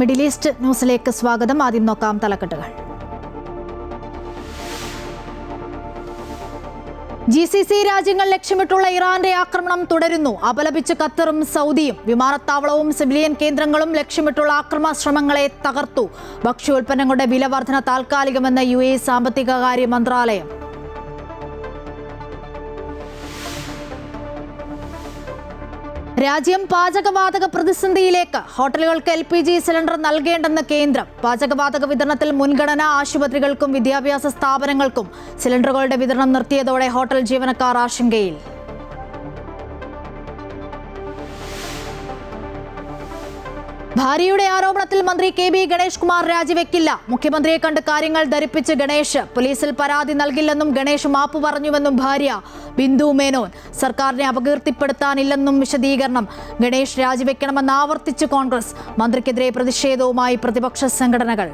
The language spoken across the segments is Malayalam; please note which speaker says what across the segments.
Speaker 1: മിഡിൽ ഈസ്റ്റ് ന്യൂസിലേക്ക് സ്വാഗതം. ആദ്യം നോക്കാം തലക്കെട്ടുകൾ. GCC രാജ്യങ്ങൾ ലക്ഷ്യമിട്ടുള്ള ഇറാന്റെ ആക്രമണം തുടരുന്നു. അപലപിച്ച് ഖത്തറും സൗദിയും. വിമാനത്താവളവും സിവിലിയൻ കേന്ദ്രങ്ങളും ലക്ഷ്യമിട്ടുള്ള ആക്രമണ ശ്രമങ്ങളെ തകർത്തു. ഭക്ഷ്യോൽപ്പന്നങ്ങളുടെ വില വർധന താൽക്കാലികമെന്ന് UAE സാമ്പത്തികകാര്യ മന്ത്രാലയം. രാജ്യം പാചകവാതക പ്രതിസന്ധിയിലേക്ക്. ഹോട്ടലുകൾക്ക് LPG സിലിണ്ടർ നൽകേണ്ടെന്ന് കേന്ദ്രം. പാചകവാതക വിതരണത്തിൽ മുൻഗണന ആശുപത്രികൾക്കും വിദ്യാഭ്യാസ സ്ഥാപനങ്ങൾക്കും. സിലിണ്ടറുകളുടെ വിതരണം നിർത്തിയതോടെ ഹോട്ടൽ ജീവനക്കാർ ആശങ്കയിൽ. ഭാര്യയുടെ ആരോപണത്തിൽ മന്ത്രി KB ഗണേഷ് കുമാർ രാജിവെക്കില്ല. മുഖ്യമന്ത്രിയെ കണ്ട് കാര്യങ്ങൾ ധരിപ്പിച്ച് ഗണേഷ്. പോലീസിൽ പരാതി നൽകില്ലെന്നും ഗണേഷ് മാപ്പ് പറഞ്ഞുവെന്നും ഭാര്യ ബിന്ദു മേനോൻ. സർക്കാരിനെ അപകീർത്തിപ്പെടുത്താനില്ലെന്നും വിശദീകരണം. ഗണേഷ് രാജിവെക്കണമെന്ന് ആവർത്തിച്ച് കോൺഗ്രസ്. മന്ത്രിക്കെതിരെ പ്രതിഷേധവുമായി പ്രതിപക്ഷ സംഘടനകൾ.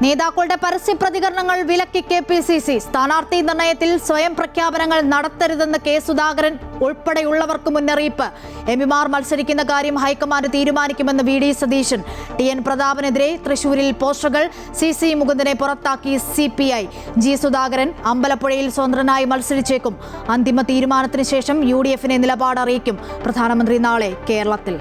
Speaker 1: നേതാക്കളുടെ പരസ്യ പ്രതികരണങ്ങൾ വിലക്കി KPCC. സ്ഥാനാർത്ഥി നിർണയത്തിൽ സ്വയം പ്രഖ്യാപനങ്ങൾ നടത്തരുതെന്ന് K സുധാകരൻ ഉൾപ്പെടെയുള്ളവർക്ക് മുന്നറിയിപ്പ്. MPമാർ മത്സരിക്കുന്ന കാര്യം ഹൈക്കമാൻഡ് തീരുമാനിക്കുമെന്ന് VD സതീശൻ. TN പ്രതാപനെതിരെ തൃശൂരിൽ പോസ്റ്ററുകൾ. CC മുകുന്ദനെ പുറത്താക്കി CPI. G സുധാകരൻ അമ്പലപ്പുഴയിൽ സ്വതന്ത്രനായി മത്സരിച്ചേക്കും. അന്തിമ തീരുമാനത്തിന് ശേഷം UDFനെ നിലപാട് അറിയിക്കും. പ്രധാനമന്ത്രി നാളെ കേരളത്തിൽ.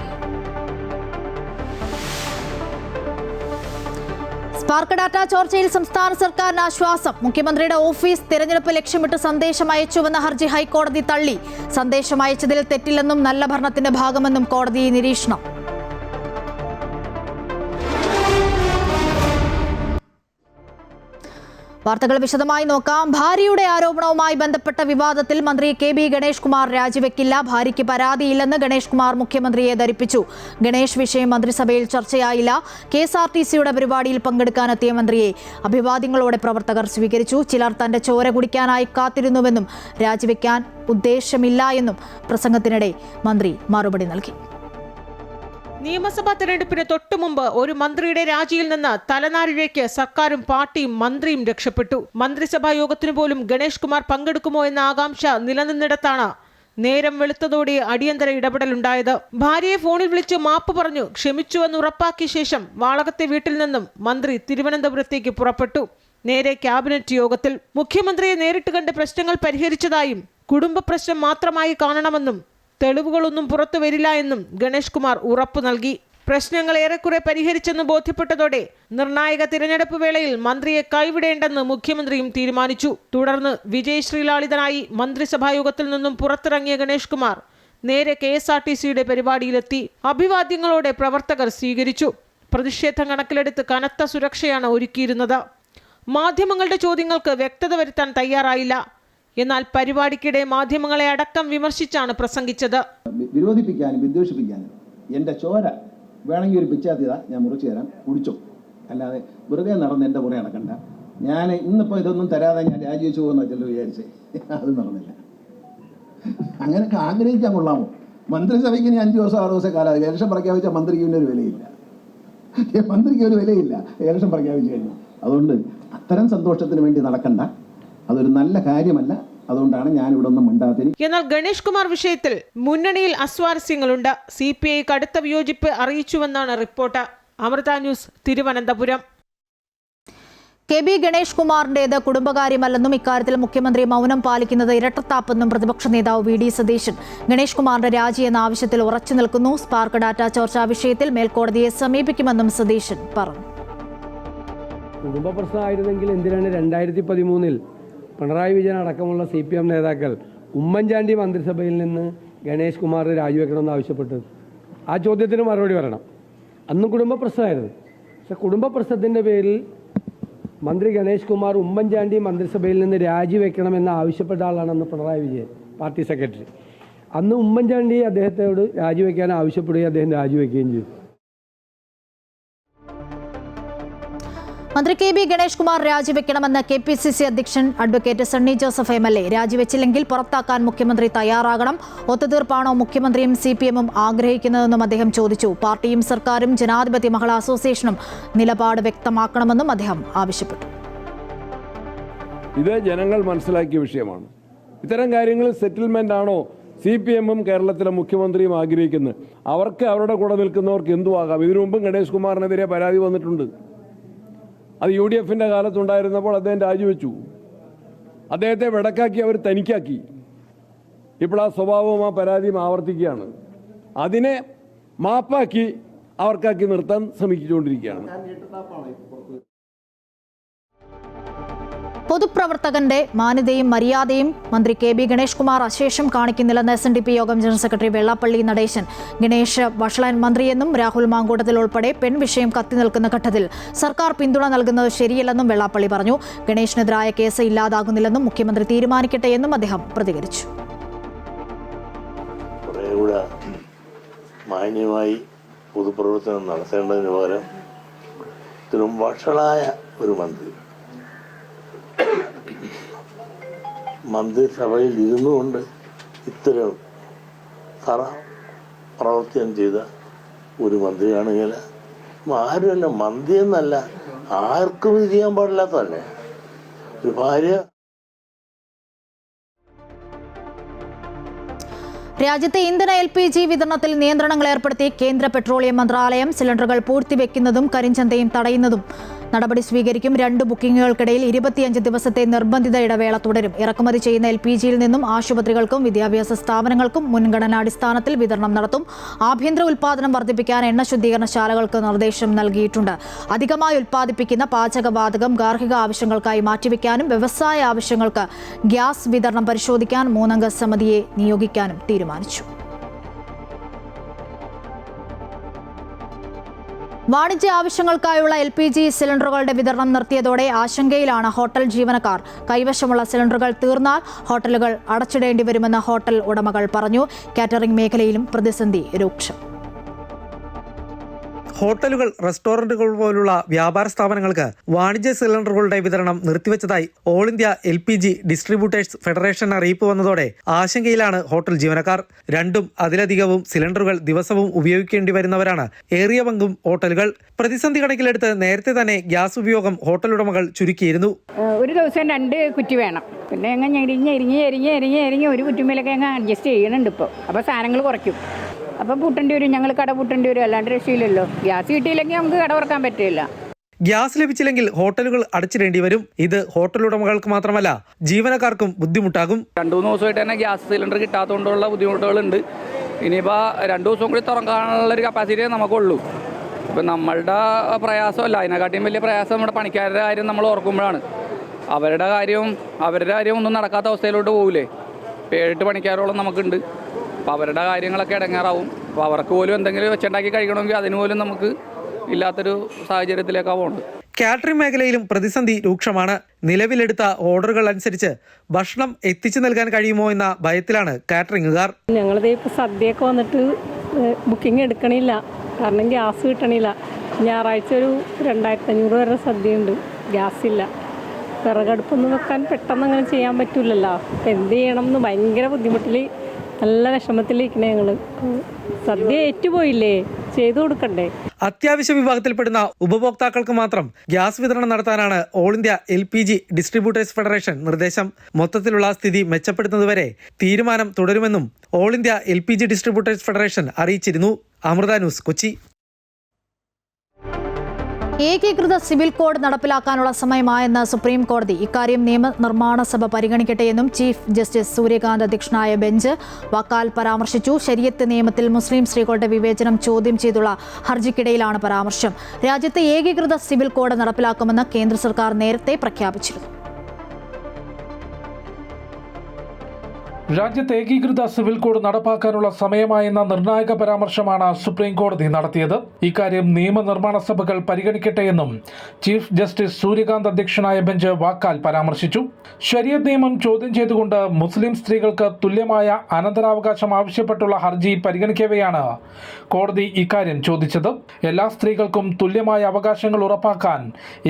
Speaker 1: സ്പാർക്ക് ഡാറ്റ ചോർച്ചയിൽ സംസ്ഥാന സർക്കാരിന് ആശ്വാസം. മുഖ്യമന്ത്രിയുടെ ഓഫീസ് തിരഞ്ഞെടുപ്പ് ലക്ഷ്യമിട്ട് സന്ദേശം അയച്ചുവെന്ന ഹർജി ഹൈക്കോടതി തള്ളി. സന്ദേശം അയച്ചതിൽ തെറ്റില്ലെന്നും നല്ല ഭരണത്തിന്റെ ഭാഗമെന്നും കോടതി നിരീക്ഷണം. വാർത്തകൾ വിശദമായി നോക്കാം. ഭാര്യയുടെ ആരോപണവുമായി ബന്ധപ്പെട്ട വിവാദത്തിൽ മന്ത്രി KB ഗണേഷ് കുമാർ രാജിവെക്കില്ല. ഭാര്യയ്ക്ക് പരാതിയില്ലെന്ന് ഗണേഷ് കുമാർ മുഖ്യമന്ത്രിയെ ധരിപ്പിച്ചു. ഗണേഷ് വിഷയം മന്ത്രിസഭയിൽ ചർച്ചയായില്ല. KSRTCയുടെ പരിപാടിയിൽ പങ്കെടുക്കാനെത്തിയ മന്ത്രിയെ അഭിവാദ്യങ്ങളോടെ പ്രവർത്തകർ സ്വീകരിച്ചു. ചിലർ തന്റെ ചോര കുടിക്കാനായി കാത്തിരുന്നുവെന്നും രാജിവെക്കാൻ ഉദ്ദേശമില്ല എന്നും പ്രസംഗത്തിനിടെ മന്ത്രി മറുപടി നൽകി.
Speaker 2: നിയമസഭാ തെരഞ്ഞെടുപ്പിന് തൊട്ടുമുമ്പ് ഒരു മന്ത്രിയുടെ രാജിയിൽ നിന്ന് തലനാരിഴയ്ക്ക് സർക്കാരും പാർട്ടിയും മന്ത്രിയും രക്ഷപ്പെട്ടു. മന്ത്രിസഭാ യോഗത്തിനു പോലും ഗണേഷ് കുമാർ പങ്കെടുക്കുമോ എന്ന ആകാംക്ഷ നിലനിന്നിടത്താണ് നേരം വെളുത്തതോടെ അടിയന്തര ഇടപെടലുണ്ടായത്. ഭാര്യയെ ഫോണിൽ വിളിച്ച് മാപ്പ് പറഞ്ഞു ക്ഷമിച്ചുവെന്ന് ഉറപ്പാക്കിയ ശേഷം വാളകത്തെ വീട്ടിൽ നിന്നും മന്ത്രി തിരുവനന്തപുരത്തേക്ക് പുറപ്പെട്ടു. നേരെ ക്യാബിനറ്റ് യോഗത്തിൽ മുഖ്യമന്ത്രിയെ നേരിട്ട് കണ്ട് പ്രശ്നങ്ങൾ പരിഹരിച്ചതായും കുടുംബ പ്രശ്നം മാത്രമായി കാണണമെന്നും തെളിവുകളൊന്നും പുറത്തു വരില്ല എന്നും ഗണേഷ് കുമാർ ഉറപ്പു നൽകി. പ്രശ്നങ്ങൾ ഏറെക്കുറെ പരിഹരിച്ചെന്ന് ബോധ്യപ്പെട്ടതോടെ നിർണായക തിരഞ്ഞെടുപ്പ് വേളയിൽ മന്ത്രിയെ കൈവിടേണ്ടെന്ന് മുഖ്യമന്ത്രിയും തീരുമാനിച്ചു. തുടർന്ന് വിജയ് ശ്രീലാളിതനായി മന്ത്രിസഭായോഗത്തിൽ നിന്നും പുറത്തിറങ്ങിയ ഗണേഷ് കുമാർ നേരെ KSRTCയുടെ പരിപാടിയിലെത്തി. അഭിവാദ്യങ്ങളോടെ പ്രവർത്തകർ സ്വീകരിച്ചു. പ്രതിഷേധം കണക്കിലെടുത്ത് കനത്ത സുരക്ഷയാണ് ഒരുക്കിയിരുന്നത്. മാധ്യമങ്ങളുടെ ചോദ്യങ്ങൾക്ക് വ്യക്തത വരുത്താൻ തയ്യാറായില്ല. എന്നാൽ പരിപാടിക്കിടെ മാധ്യമങ്ങളെ അടക്കം വിമർശിച്ചാണ് പ്രസംഗിച്ചത്.
Speaker 3: വിരോധിപ്പിക്കാനും വിദ്വേഷിപ്പിക്കാനും എൻ്റെ ചോര വേണമെങ്കിൽ ഒരു പിച്ചാത്തിയതാ ഞാൻ മുറിച്ചു തരാം, കുടിച്ചോ. അല്ലാതെ വെറുതെ നടന്ന് എൻ്റെ പുറകെ നടക്കണ്ട. ഞാൻ ഇന്നിപ്പോൾ ഇതൊന്നും തരാതെ ഞാൻ രാജിവെച്ചു പോകുന്ന ചിലർ വിചാരിച്ചേ. അത് നടന്നില്ല. അങ്ങനെയൊക്കെ ആഗ്രഹിക്കാൻ കൊള്ളാമോ? മന്ത്രിസഭയ്ക്ക് ഇനി 5 ദിവസം 6 ദിവസം കാലം ഇലക്ഷൻ പ്രഖ്യാപിച്ച മന്ത്രിക്ക് ഒരു വിലയില്ല. മന്ത്രിക്ക് ഒരു വിലയില്ല ഇലക്ഷൻ പ്രഖ്യാപിച്ചു കഴിഞ്ഞു. അതുകൊണ്ട് അത്തരം സന്തോഷത്തിന് വേണ്ടി നടക്കണ്ട. അതൊരു നല്ല കാര്യമല്ല. അതുകൊണ്ടാണ് ഞാൻ ഇവിടെ ഒന്നും മിണ്ടാത്തത്.
Speaker 2: എന്നാൽ ഗണേഷ് കുമാർ വിഷയത്തിൽ മുന്നണിയിൽ അസ്വാരസ്യങ്ങളുണ്ട്. CPI കടുത്ത വിയോജിപ്പ് അറിയിച്ചുവെന്നാണ് report. Amrita News, Thiruvananthapuram.
Speaker 1: KB Ganesh കുമാറിന്റേത് കുടുംബകാര്യമല്ലെന്നും ഇക്കാര്യത്തിൽ മുഖ്യമന്ത്രി മൗനം പാലിക്കുന്നത് ഇരട്ടത്താപ്പെന്നും പ്രതിപക്ഷ നേതാവ് VD സതീശൻ. ഗണേഷ് കുമാറിന്റെ രാജി എന്ന ആവശ്യത്തിൽ ഉറച്ചു നിൽക്കുന്നു. സ്പാർക്ക് ഡാറ്റ ചോർച്ചാ വിഷയത്തിൽ മേൽക്കോടതിയെ സമീപിക്കുമെന്നും സതീശൻ പറഞ്ഞു.
Speaker 4: കുടുംബ പ്രശ്നമായിരുന്നെങ്കിൽ എന്തിനാണ് 2013 പിണറായി വിജയൻ അടക്കമുള്ള CPM നേതാക്കൾ ഉമ്മൻചാണ്ടി മന്ത്രിസഭയിൽ നിന്ന് ഗണേഷ് കുമാർ രാജിവെക്കണമെന്ന് ആവശ്യപ്പെട്ടത്? ആ ചോദ്യത്തിന് മറുപടി പറയണം. അന്നും കുടുംബ പ്രശ്നമായിരുന്നു. പക്ഷെ കുടുംബ പ്രശ്നത്തിൻ്റെ പേരിൽ മന്ത്രി ഗണേഷ് കുമാർ ഉമ്മൻചാണ്ടി മന്ത്രിസഭയിൽ നിന്ന് രാജിവെക്കണമെന്ന് ആവശ്യപ്പെട്ട ആളാണെന്ന് പിണറായി വിജയൻ പാർട്ടി സെക്രട്ടറി. അന്ന് ഉമ്മൻചാണ്ടി അദ്ദേഹത്തോട് രാജിവെക്കാൻ ആവശ്യപ്പെടുകയും അദ്ദേഹം രാജിവെക്കുകയും ചെയ്തു.
Speaker 1: മന്ത്രി കെ ബി ഗണേഷ് കുമാർ രാജിവെക്കണമെന്ന് KPCC അധ്യക്ഷൻ അഡ്വക്കേറ്റ് സണ്ണി ജോസഫ് MLA. രാജിവെച്ചില്ലെങ്കിൽ പുറത്താക്കാൻ മുഖ്യമന്ത്രി തയ്യാറാകണം. ഒത്തുതീർപ്പാണോ മുഖ്യമന്ത്രിയും CPM-ഉം ആഗ്രഹിക്കുന്നതെന്നും അദ്ദേഹം ചോദിച്ചു. പാർട്ടിയും സർക്കാരും ജനാധിപത്യ മഹിളാ അസോസിയേഷനും നിലപാട് വ്യക്തമാക്കണമെന്നും അദ്ദേഹം ആവശ്യപ്പെട്ടു.
Speaker 5: ഇത് ജനങ്ങൾ മനസ്സിലാക്കിയ വിഷയമാണ്. ഇത്തരം കാര്യങ്ങളിൽ സെറ്റിൽമെന്റ് ആണോ CPM-ഉം കേരളത്തിലെ മുഖ്യമന്ത്രിയും ആഗ്രഹിക്കുന്നത്? അവർക്ക് അവരുടെ കൂടെ നിൽക്കുന്നവർക്ക് എന്തുവാകാം. ഇതിനു മുമ്പും ഗണേഷ് കുമാറിനെതിരെ പരാതി വന്നിട്ടുണ്ട്. അത് UDF-ന്റെ കാലത്തുണ്ടായിരുന്നപ്പോൾ അദ്ദേഹം രാജിവെച്ചു. അദ്ദേഹത്തെ വെടക്കാക്കി അവർ തനിക്കാക്കി. ഇപ്പോൾ ആ സ്വഭാവവും ആ പരാതിയും ആവർത്തിക്കുകയാണ്. അതിനെ മാപ്പാക്കി അവർക്കാക്കി നിർത്താൻ ശ്രമിച്ചുകൊണ്ടിരിക്കുകയാണ്.
Speaker 1: പൊതുപ്രവർത്തകന്റെ മാന്യതയും മര്യാദയും മന്ത്രി കെ ബി ഗണേഷ് കുമാർ അശേഷം കാണിക്കുന്നില്ലെന്ന് SNDP യോഗം ജനറൽ സെക്രട്ടറി വെള്ളാപ്പള്ളി നടേശൻ. ഗണേഷ് വഷളൻ മന്ത്രിയെന്നും രാഹുൽ മാങ്കൂട്ടത്തിൽ ഉൾപ്പെടെ പെൺവിഷയം കത്തി നിൽക്കുന്ന ഘട്ടത്തിൽ സർക്കാർ പിന്തുണ നൽകുന്നത് ശരിയല്ലെന്നും വെള്ളാപ്പള്ളി പറഞ്ഞു. ഗണേഷിനെതിരായ കേസ് ഇല്ലാതാകുന്നില്ലെന്നും മുഖ്യമന്ത്രി തീരുമാനിക്കട്ടെ എന്നും അദ്ദേഹം പ്രതികരിച്ചു.
Speaker 6: മാന്യമായി പൊതുപ്രവർത്തനം നടത്തേണ്ടതിന് പകരം ഇത്തരം വഷളായ ഒരു മന്ത്രിസഭയിൽ ഇരുന്നുകൊണ്ട് ഇത്തരം പ്രവർത്തനം ചെയ്ത ഒരു മന്ത്രിയാണെങ്കിൽ ആരുമല്ല, മന്ത്രി എന്നല്ല, ആർക്കും ഇത് ചെയ്യാൻ പാടില്ലാത്തതല്ലേ. ഒരു ഭാര്യ
Speaker 1: രാജ്യത്തെ ഇന്ധന LPG വിതരണത്തിൽ നിയന്ത്രണങ്ങൾ ഏർപ്പെടുത്തി കേന്ദ്ര പെട്രോളിയം മന്ത്രാലയം. സിലിണ്ടറുകൾ പൂഴ്ത്തിവെക്കുന്നതും കരിഞ്ചന്തയും തടയുന്നതും നടപടി സ്വീകരിക്കും. 2 ബുക്കിംഗുകൾക്കിടയിൽ 25 ദിവസത്തെ നിർബന്ധിത ഇടവേള തുടരും. ഇറക്കുമതി ചെയ്യുന്ന LPG-യിൽ നിന്നും ആശുപത്രികൾക്കും വിദ്യാഭ്യാസ സ്ഥാപനങ്ങൾക്കും മുൻഗണനാടിസ്ഥാനത്തിൽ വിതരണം നടത്തും. ആഭ്യന്തര ഉൽപ്പാദനം വർദ്ധിപ്പിക്കാൻ എണ്ണ ശുദ്ധീകരണശാലകൾക്ക് നിർദ്ദേശം നൽകിയിട്ടുണ്ട്. അധികമായി ഉൽപ്പാദിപ്പിക്കുന്ന പാചകവാതകം ഗാർഹിക ആവശ്യങ്ങൾക്കായി മാറ്റിവെക്കാനും വ്യവസായ ആവശ്യങ്ങൾക്ക് ഗ്യാസ് വിതരണം പരിശോധിക്കാൻ 3-അംഗ സമിതിയെ നിയോഗിക്കാനും തീരുമാനിച്ചു. വാണിജ്യ ആവശ്യങ്ങൾക്കായുള്ള LPG സിലിണ്ടറുകളുടെ വിതരണം നിർത്തിയതോടെ ആശങ്കയിലാണ് ഹോട്ടൽ ജീവനക്കാർ. കൈവശമുള്ള സിലിണ്ടറുകൾ തീർന്നാൽ ഹോട്ടലുകൾ അടച്ചിടേണ്ടി വരുമെന്ന് ഹോട്ടൽ ഉടമകൾ പറഞ്ഞു. കാറ്ററിംഗ് മേഖലയിലും പ്രതിസന്ധി രൂക്ഷം.
Speaker 7: ഹോട്ടലുകൾ, റെസ്റ്റോറന്റുകൾ പോലുള്ള വ്യാപാര സ്ഥാപനങ്ങൾക്ക് വാണിജ്യ സിലിണ്ടറുകളുടെ വിതരണം നിർത്തിവെച്ചതായി All India LPG Distributors Federation അറിയിപ്പ് വന്നതോടെ ആശങ്കയിലാണ് ഹോട്ടൽ ജീവനക്കാർ. 2ഉം അതിലധികവും സിലിണ്ടറുകൾ ദിവസവും ഉപയോഗിക്കേണ്ടി വരുന്നവരാണ് ഏറിയ പങ്കും ഹോട്ടലുകൾ. പ്രതിസന്ധി കണക്കിലെടുത്ത് നേരത്തെ തന്നെ ഗ്യാസ് ഉപയോഗം ഹോട്ടൽ ഉടമകൾ ചുരുക്കിയിരുന്നു.
Speaker 8: ഒരു ദിവസം 2 കുറ്റി വേണം. പിന്നെ അങ്ങ് എരിഞ്ഞ് ഒരു കുറ്റിമേലൊക്കെ അങ്ങ് അഡ്ജസ്റ്റ് ചെയ്യണുണ്ട് ഇപ്പോൾ. അപ്പോൾ സാധനങ്ങൾ കുറയ്ക്കും. അപ്പം പൂട്ടേണ്ടി വരും, ഞങ്ങൾ കട പൂട്ടേണ്ടി വരും, അല്ലാണ്ട് രക്ഷയില്ലല്ലോ. ഗ്യാസ് കിട്ടിയില്ലെങ്കിൽ നമുക്ക് കട തുറക്കാൻ പറ്റില്ല.
Speaker 7: ഗ്യാസ് ലഭിച്ചില്ലെങ്കിൽ ഹോട്ടലുകൾ അടച്ചിടേണ്ടി വരും. ഇത് ഹോട്ടൽ ഉടമകൾക്ക് മാത്രമല്ല ജീവനക്കാർക്കും ബുദ്ധിമുട്ടാകും.
Speaker 9: 2-3 ദിവസമായിട്ട് തന്നെ ഗ്യാസ് സിലിണ്ടർ കിട്ടാത്തതുകൊണ്ടുള്ള ബുദ്ധിമുട്ടുകളുണ്ട്. ഇനിയിപ്പോൾ 2 ദിവസം കൂടി തുറക്കാനുള്ളൊരു കപ്പാസിറ്റിയേ നമുക്കുള്ളൂ. ഇപ്പം നമ്മളുടെ പ്രയാസമല്ല, അതിനെക്കാട്ടിയും വലിയ പ്രയാസം നമ്മുടെ പണിക്കാരുടെ കാര്യം നമ്മൾ ഓർക്കുമ്പോഴാണ്. അവരുടെ കാര്യം ഒന്നും നടക്കാത്ത അവസ്ഥയിലോട്ട് പോകില്ലേ. 7-8 പണിക്കാരോളം നമുക്കുണ്ട്. അപ്പോൾ അവരുടെ കാര്യങ്ങളൊക്കെ ഇടങ്ങാറാവും. അപ്പോൾ അവർക്ക് പോലും എന്തെങ്കിലും വെച്ചുണ്ടാക്കി കഴിക്കണമെങ്കിൽ അതിന് പോലും നമുക്ക് ഇല്ലാത്തൊരു സാഹചര്യത്തിലേക്കാണ് പോകുന്നത്.
Speaker 7: കാറ്ററിംഗ് മേഖലയിലും പ്രതിസന്ധി രൂക്ഷമാണ്. നിലവിലെടുത്ത ഓർഡറുകൾ അനുസരിച്ച് ഭക്ഷണം എത്തിച്ചു നൽകാൻ കഴിയുമോ എന്ന ഭയത്തിലാണ് കാറ്ററിംഗുകാർ.
Speaker 10: ഞങ്ങളിത് ഇപ്പോൾ സദ്യയൊക്കെ വന്നിട്ട് ബുക്കിംഗ് എടുക്കണില്ല, കാരണം ഗ്യാസ് കിട്ടണില്ല. ഞായറാഴ്ച ഒരു 2500 വരെ സദ്യയുണ്ട്, ഗ്യാസില്ല. വിറകടുപ്പൊന്നും വെക്കാൻ പെട്ടെന്ന് അങ്ങനെ ചെയ്യാൻ പറ്റില്ലല്ലോ. അപ്പം എന്ത് ചെയ്യണം എന്ന് ഭയങ്കര ബുദ്ധിമുട്ടിൽ, നല്ല വിഷമത്തിലിരിക്കണേ ഞങ്ങൾ. സദ്യ ഏറ്റുപോയില്ലേ, ചെയ്തു കൊടുക്കണ്ടേ.
Speaker 7: അത്യാവശ്യ വിഭാഗത്തിൽപ്പെടുന്ന ഉപഭോക്താക്കൾക്ക് മാത്രം ഗ്യാസ് വിതരണം നടത്താനാണ് all India LPG Distributors federation നിർദ്ദേശം. മൊത്തത്തിലുള്ള സ്ഥിതി മെച്ചപ്പെടുത്തുന്നതുവരെ തീരുമാനം തുടരുമെന്നും all India LPG Distributors federation അറിയിച്ചിരുന്നു. അമൃത ന്യൂസ്, കൊച്ചി.
Speaker 1: ഏകീകൃത സിവിൽ കോഡ് നടപ്പിലാക്കാനുള്ള സമയമായെന്ന് സുപ്രീം കോടതി. ഇക്കാര്യം നിയമനിർമ്മാണ സഭ പരിഗണിക്കട്ടെയെന്നും ചീഫ് ജസ്റ്റിസ് സൂര്യകാന്ത് അധ്യക്ഷനായ ബെഞ്ച് വാക്കാൽ പരാമർശിച്ചു. ശരീഅത്ത് നിയമത്തിൽ മുസ്ലിം സ്ത്രീകളുടെ വിവേചനം ചോദ്യം ചെയ്തുള്ള ഹർജിക്കിടയിലാണ് പരാമർശം. രാജ്യത്ത് ഏകീകൃത സിവിൽ കോഡ് നടപ്പിലാക്കുമെന്ന് കേന്ദ്ര സർക്കാർ നേരത്തെ പ്രഖ്യാപിച്ചിരുന്നു.
Speaker 11: രാജ്യത്ത് ഏകീകൃത സിവിൽ കോഡ് നടപ്പാക്കാനുള്ള സമയമായെന്ന നിർണായക പരാമർശമാണ് സുപ്രീം കോടതി നടത്തിയത്. ഇക്കാര്യം നിയമനിർമ്മാണ സഭകൾ പരിഗണിക്കട്ടെയെന്നും ചീഫ് ജസ്റ്റിസ് സൂര്യകാന്ത് അധ്യക്ഷനായ ബെഞ്ച് വാക്കാൽ പരാമർശിച്ചു. ശരീഅത്ത് നിയമം ചോദ്യം ചെയ്തുകൊണ്ട് മുസ്ലിം സ്ത്രീകൾക്ക് തുല്യമായ അനന്തരാവകാശം ആവശ്യപ്പെട്ടുള്ള ഹർജി പരിഗണിക്കവെയാണ് കോടതി ഇക്കാര്യം ചോദിച്ചത്. എല്ലാ സ്ത്രീകൾക്കും തുല്യമായ അവകാശങ്ങൾ ഉറപ്പാക്കാൻ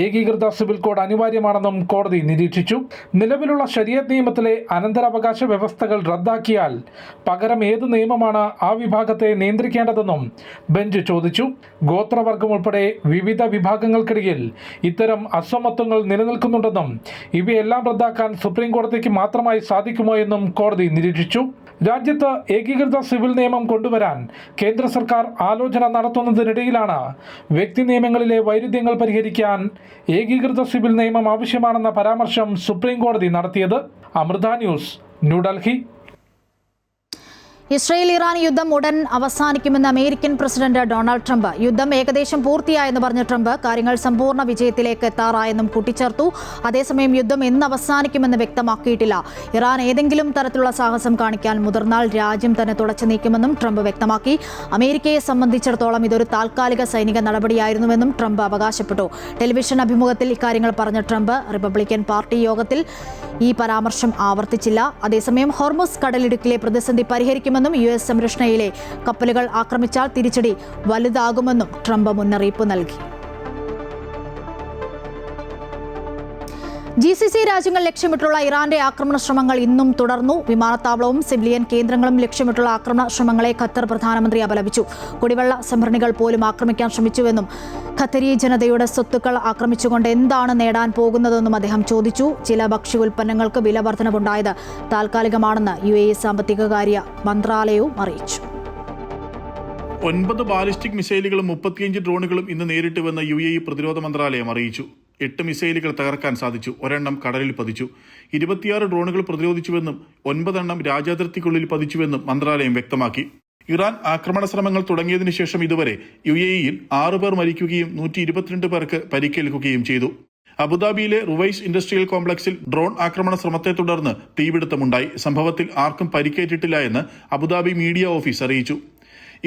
Speaker 11: ഏകീകൃത സിവിൽ കോഡ് അനിവാര്യമാണെന്നും കോടതി നിരീക്ഷിച്ചു. നിലവിലുള്ള ശരീഅത്ത് നിയമത്തിലെ അനന്തരാവകാശ വ്യവസ്ഥകൾ റദ്ദാക്കിയാൽ പകരം ഏത് നിയമമാണ് ആ വിഭാഗത്തെ നിയന്ത്രിക്കേണ്ടതെന്നും ബെഞ്ച് ചോദിച്ചു. ഗോത്രവർഗം ഉൾപ്പെടെ വിവിധ വിഭാഗങ്ങൾക്കിടയിൽ ഇത്തരം അസമത്വങ്ങൾ നിലനിൽക്കുന്നുണ്ടെന്നും ഇവയെല്ലാം റദ്ദാക്കാൻ സുപ്രീം കോടതിക്ക് മാത്രമായി സാധിക്കുമോ എന്നും കോടതി നിരീക്ഷിച്ചു. രാജ്യത്ത് ഏകീകൃത സിവിൽ നിയമം കൊണ്ടുവരാൻ കേന്ദ്ര സർക്കാർ ആലോചന നടത്തുന്നതിനിടയിലാണ് വ്യക്തി നിയമങ്ങളിലെ വൈരുദ്ധ്യങ്ങൾ പരിഹരിക്കാൻ ഏകീകൃത സിവിൽ നിയമം ആവശ്യമാണെന്ന പരാമർശം സുപ്രീം കോടതി നടത്തിയത്. Amrita news, New Delhi.
Speaker 1: Israel Iran യുദ്ധം ഉടൻ അവസാനിക്കുമെന്ന് അമേരിക്കൻ പ്രസിഡന്റ് ഡൊണാൾഡ് ട്രംപ്. യുദ്ധം ഏകദേശം പൂർത്തിയായെന്ന് പറഞ്ഞ ട്രംപ് കാര്യങ്ങൾ സമ്പൂർണ്ണ വിജയത്തിലേക്ക് എത്താറായെന്നും കൂട്ടിച്ചേർത്തു. അതേസമയം യുദ്ധം എന്ന് അവസാനിക്കുമെന്ന് വ്യക്തമാക്കിയിട്ടില്ല. ഇറാൻ ഏതെങ്കിലും തരത്തിലുള്ള സാഹസം കാണിക്കാൻ മുതിർന്നാൽ രാജ്യം തന്നെ തുടച്ചു നീക്കുമെന്നും ട്രംപ് വ്യക്തമാക്കി. അമേരിക്കയെ സംബന്ധിച്ചിടത്തോളം ഇതൊരു താൽക്കാലിക സൈനിക നടപടിയായിരുന്നുവെന്നും ട്രംപ് അവകാശപ്പെട്ടു. ടെലിവിഷൻ അഭിമുഖത്തിൽ ഇക്കാര്യങ്ങൾ പറഞ്ഞ ട്രംപ് റിപ്പബ്ലിക്കൻ പാർട്ടി യോഗത്തിൽ ഈ പരാമർശം ആവർത്തിച്ചില്ല. അതേസമയം ഹോർമുസ് കടലിടുക്കിലെ പ്രതിസന്ധി പരിഹരിക്കുമെന്നും US സംരക്ഷണയിലെ കപ്പലുകൾ ആക്രമിച്ചാൽ തിരിച്ചടി വലുതാകുമെന്നും ട്രംപ് മുന്നറിയിപ്പ് നൽകി. GCC രാജ്യങ്ങൾ ലക്ഷ്യമിട്ടുള്ള ഇറാന്റെ ആക്രമണ ശ്രമങ്ങൾ ഇന്നും തുടർന്നു. വിമാനത്താവളവും സിവിലിയൻ കേന്ദ്രങ്ങളും ലക്ഷ്യമിട്ടുള്ള ആക്രമണ ശ്രമങ്ങളെ ഖത്തർ പ്രധാനമന്ത്രി അപലപിച്ചു. കുടിവെള്ള സംഭരണികൾ പോലും ആക്രമിക്കാൻ ശ്രമിച്ചുവെന്നും ഖത്തരി ജനതയുടെ സ്വത്തുക്കൾ ആക്രമിച്ചുകൊണ്ട് എന്താണ് നേടാൻ പോകുന്നതെന്നും അദ്ദേഹം ചോദിച്ചു. ചില ഭക്ഷ്യ ഉൽപ്പന്നങ്ങൾക്ക് വില വർധനവുണ്ടായത് താൽക്കാലികമാണെന്ന് UAE സാമ്പത്തികകാര്യ മന്ത്രാലയവും അറിയിച്ചു.
Speaker 12: 9 ബാലിസ്റ്റിക് മിസൈലുകളും 35 ഡ്രോണുകളും ഇന്ന് നേരിട്ടുവെന്ന് UAE പ്രതിരോധ മന്ത്രാലയം അറിയിച്ചു. 8 മിസൈലുകൾ തകർക്കാൻ സാധിച്ചു, ഒരെണ്ണം കടലിൽ പതിച്ചു. 26 ഡ്രോണുകൾ പ്രതിരോധിച്ചുവെന്നും 9 എണ്ണം രാജ്യാതിർത്തിക്കുള്ളിൽ പതിച്ചുവെന്നും മന്ത്രാലയം വ്യക്തമാക്കി. ഇറാൻ ആക്രമണ ശ്രമങ്ങൾ തുടങ്ങിയതിനു ശേഷം ഇതുവരെ UAEയിൽ 6 പേർ മരിക്കുകയും 122 പേർക്ക് പരിക്കേൽക്കുകയും ചെയ്തു. അബുദാബിയിലെ റുവൈസ് ഇൻഡസ്ട്രിയൽ കോംപ്ലക്സിൽ ഡ്രോൺ ആക്രമണ ശ്രമത്തെ തുടർന്ന് തീപിടുത്തമുണ്ടായി. സംഭവത്തിൽ ആർക്കും പരിക്കേറ്റിട്ടില്ല എന്ന് അബുദാബി മീഡിയ ഓഫീസ് അറിയിച്ചു.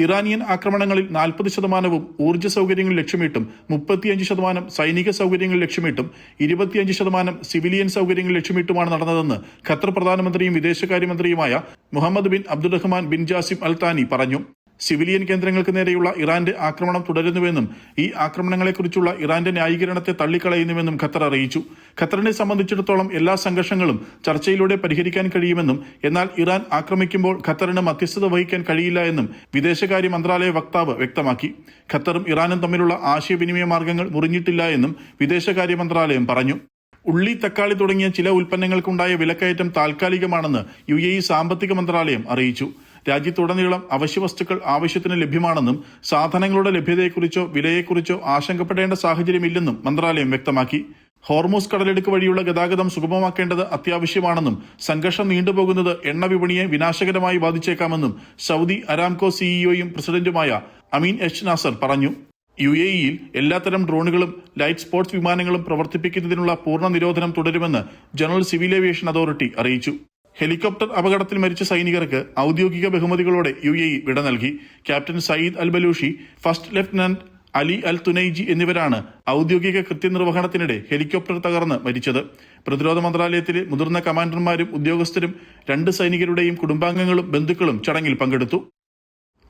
Speaker 12: ഇറാനിയൻ ആക്രമണങ്ങളിൽ 40% ഊർജ്ജ സൗകര്യങ്ങൾ ലക്ഷ്യമിട്ടും 35% സൈനിക സൗകര്യങ്ങൾ ലക്ഷ്യമിട്ടും 25% സിവിലിയൻ സൗകര്യങ്ങൾ ലക്ഷ്യമിട്ടുമാണ് നടന്നതെന്ന് ഖത്തർ പ്രധാനമന്ത്രിയും വിദേശകാര്യമന്ത്രിയുമായ Mohammed bin Abdulrahman bin Jassim Al Thani പറഞ്ഞു. സിവിലിയൻ കേന്ദ്രങ്ങൾക്ക് നേരെയുള്ള ഇറാന്റെ ആക്രമണം തുടരുന്നുവെന്നും ഈ ആക്രമണങ്ങളെക്കുറിച്ചുള്ള ഇറാന്റെ ന്യായീകരണത്തെ തള്ളിക്കളയുന്നുവെന്നും ഖത്തർ അറിയിച്ചു. ഖത്തറിനെ സംബന്ധിച്ചിടത്തോളം എല്ലാ സംഘർഷങ്ങളും ചർച്ചയിലൂടെ പരിഹരിക്കാൻ കഴിയുമെന്നും എന്നാൽ ഇറാൻ ആക്രമിക്കുമ്പോൾ ഖത്തറിന് മധ്യസ്ഥത വഹിക്കാൻ കഴിയില്ല എന്നും വിദേശകാര്യ മന്ത്രാലയ വക്താവ് വ്യക്തമാക്കി. ഖത്തറും ഇറാനും തമ്മിലുള്ള ആശയവിനിമയ മാർഗങ്ങൾ മുറിഞ്ഞിട്ടില്ല എന്നും വിദേശകാര്യ മന്ത്രാലയം പറഞ്ഞു. ഉള്ളി, തക്കാളി തുടങ്ങിയ ചില ഉൽപ്പന്നങ്ങൾക്കുണ്ടായ വിലക്കയറ്റം താൽക്കാലികമാണെന്ന് UAE സാമ്പത്തിക മന്ത്രാലയം അറിയിച്ചു. രാജ്യത്തുടനീളം അവശ്യവസ്തുക്കൾ ആവശ്യത്തിന് ലഭ്യമാണെന്നും സാധനങ്ങളുടെ ലഭ്യതയെക്കുറിച്ചോ വിലയെക്കുറിച്ചോ ആശങ്കപ്പെടേണ്ട സാഹചര്യമില്ലെന്നും മന്ത്രാലയം വ്യക്തമാക്കി. ഹോർമൂസ് കടലിടുക്ക് വഴിയുള്ള ഗതാഗതം സുഗമമാക്കേണ്ടത് അത്യാവശ്യമാണെന്നും സംഘർഷം നീണ്ടുപോകുന്നത് എണ്ണ വിപണിയെ വിനാശകരമായി ബാധിച്ചേക്കാമെന്നും സൗദി അരാംകോ CEOയും പ്രസിഡന്റുമായ അമീൻ എച്ച് നാസർ പറഞ്ഞു. UAEയിൽ എല്ലാത്തരം ഡ്രോണുകളും ലൈറ്റ് സ്പോർട്സ് വിമാനങ്ങളും പ്രവർത്തിപ്പിക്കുന്നതിനുള്ള പൂർണ്ണ നിരോധനം തുടരുമെന്ന് ജനറൽ സിവിൽ ഏവിയേഷൻ അതോറിറ്റി അറിയിച്ചു. ഹെലികോപ്റ്റർ അപകടത്തിൽ മരിച്ച സൈനികർക്ക് ഔദ്യോഗിക ബഹുമതികളോടെ UAE വിട നൽകി. Captain Sayed Al Balushi, first lieutenant Ali Al Tunaiji എന്നിവരാണ് ഔദ്യോഗിക കൃത്യനിർവഹണത്തിനിടെ ഹെലികോപ്റ്റർ തകർന്ന് മരിച്ചത്. പ്രതിരോധ മന്ത്രാലയത്തിലെ മുതിർന്ന കമാൻഡർമാരും ഉദ്യോഗസ്ഥരും 2 സൈനികരുടെയും കുടുംബാംഗങ്ങളും ബന്ധുക്കളും ചടങ്ങിൽ പങ്കെടുത്തു.